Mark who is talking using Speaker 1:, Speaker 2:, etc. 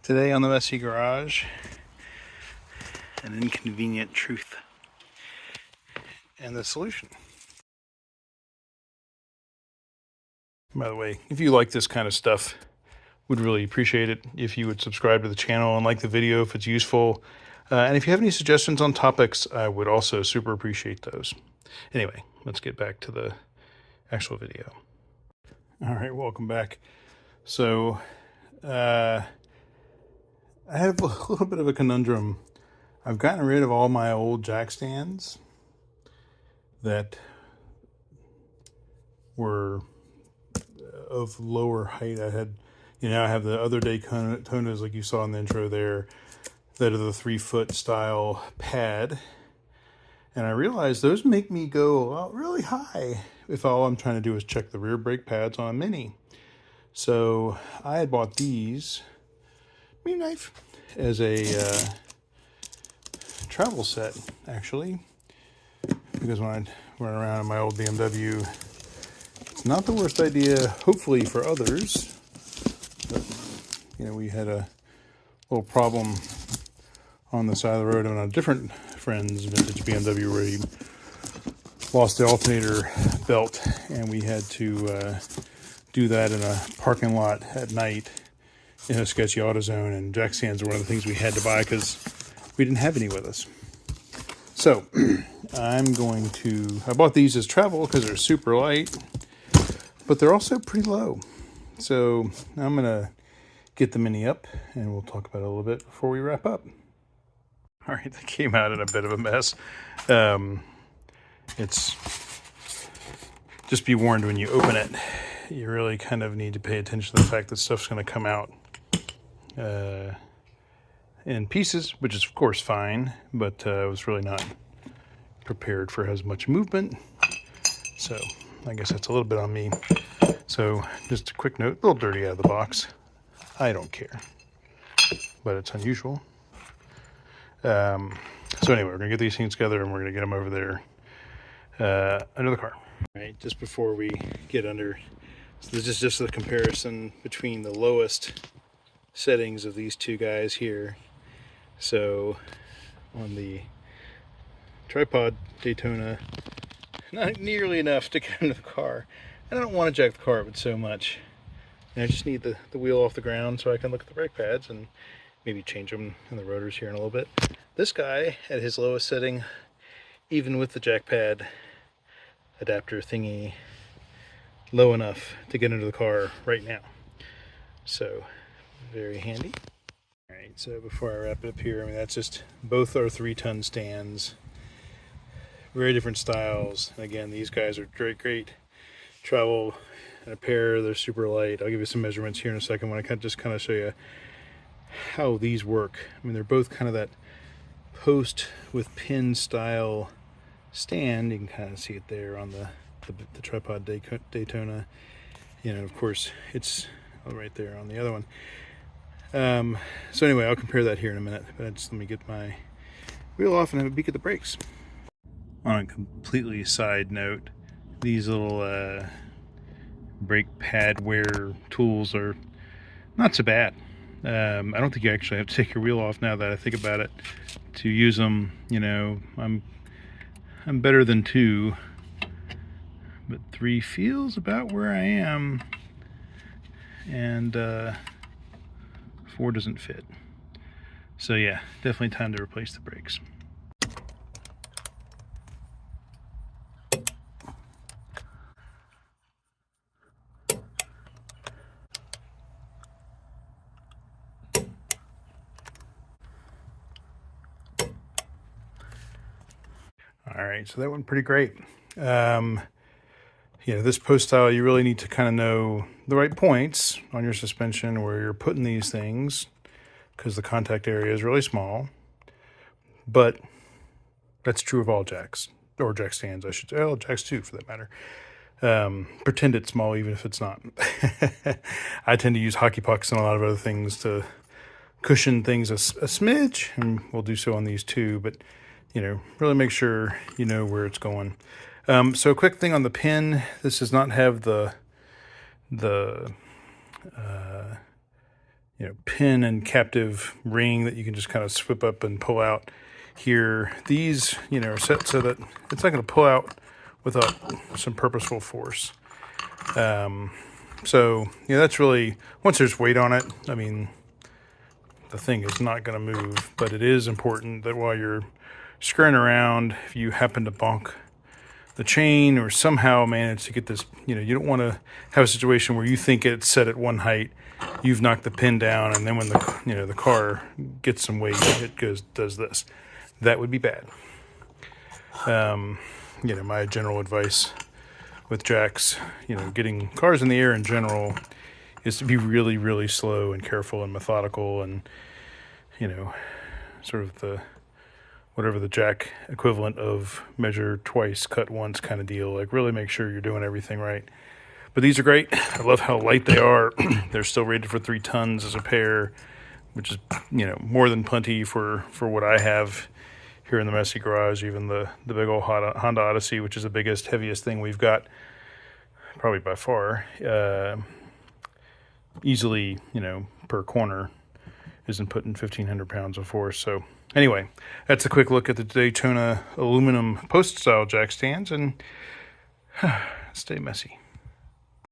Speaker 1: Today on the Messy Garage, an inconvenient truth and the solution. By the way, if you like this kind of stuff, would really appreciate it if you would subscribe to the channel and like the video if it's useful. And if you have any suggestions on topics, I would also super appreciate those. Anyway, let's get back to the actual video. All right, welcome back. So, I have a little bit of a conundrum. I've gotten rid of all my old jack stands that were of lower height. I have the other Daytonas like you saw in the intro there that are the 3-foot style pad. And I realized those make me go really high if all I'm trying to do is check the rear brake pads on a Mini. So I had bought these meat knife as a travel set, actually, because when I run around in my old BMW, it's not the worst idea, hopefully for others, but we had a little problem on the side of the road on a different friend's vintage BMW where he lost the alternator belt, and we had to do that in a parking lot at night in a sketchy AutoZone, and jack stands are one of the things we had to buy because we didn't have any with us. So I bought these as travel because they're super light, but they're also pretty low. So I'm gonna get the Mini up and we'll talk about it a little bit before we wrap up. All right, that came out in a bit of a mess. It's just be warned, when you open it, you really kind of need to pay attention to the fact that stuff's going to come out in pieces, which is of course fine, but I was really not prepared for as much movement. So I guess that's a little bit on me. So just a quick note, a little dirty out of the box. I don't care, but it's unusual. So anyway, we're gonna get these things together and we're gonna get them over there under the car. All right, just before we get under, so this is just a comparison between the lowest settings of these two guys here. So on the tripod Daytona, not nearly enough to get into the car. And I don't want to jack the car up so much. And I just need the wheel off the ground so I can look at the brake pads and maybe change them in the rotors here in a little bit. This guy, at his lowest setting, even with the jack pad adapter thingy, low enough to get into the car right now. So very handy. All right, so before I wrap it up here, that's just, both are 3-ton stands, very different styles. And again, these guys are great travel in a pair. They're super light. I'll give you some measurements here in a second when I just kind of show you how these work. They're both kind of that post with pin style stand. You can kind of see it there on the tripod Daytona. Of course, it's right there on the other one. So anyway, I'll compare that here in a minute, but let me get my wheel off and have a peek at the brakes. On a completely side note, these little brake pad wear tools are not so bad. I don't think you actually have to take your wheel off, now that I think about it, to use them. I'm better than 2, but 3 feels about where I am, and 4 doesn't fit. So yeah, definitely time to replace the brakes. All right, so that went pretty great. This post style, you really need to kind of know the right points on your suspension where you're putting these things, because the contact area is really small. But that's true of all jacks, or jack stands, I should say. Oh, jacks too, for that matter. Pretend it's small, even if it's not. I tend to use hockey pucks and a lot of other things to cushion things a smidge, and we'll do so on these too. But really make sure you know where it's going. So a quick thing on the pin. This does not have the pin and captive ring that you can just kind of swip up and pull out here. These, are set so that it's not going to pull out without some purposeful force. So, that's really, once there's weight on it, I mean, the thing is not going to move, but it is important that while you're screwing around, if you happen to bonk the chain or somehow manage to get this, you don't want to have a situation where you think it's set at one height, you've knocked the pin down, and then when the car gets some weight, it does this. That would be bad. My general advice with jacks, getting cars in the air in general, is to be really, really slow and careful and methodical, and sort of whatever the jack equivalent of measure twice, cut once kind of deal. Like, really make sure you're doing everything right. But these are great. I love how light they are. They're still rated for 3 tons as a pair, which is more than plenty for what I have here in the messy garage. Even the big old Honda Odyssey, which is the biggest, heaviest thing we've got, probably by far, easily, per corner, isn't putting 1,500 pounds of force. So anyway, that's a quick look at the Daytona aluminum post-style jack stands, and stay messy.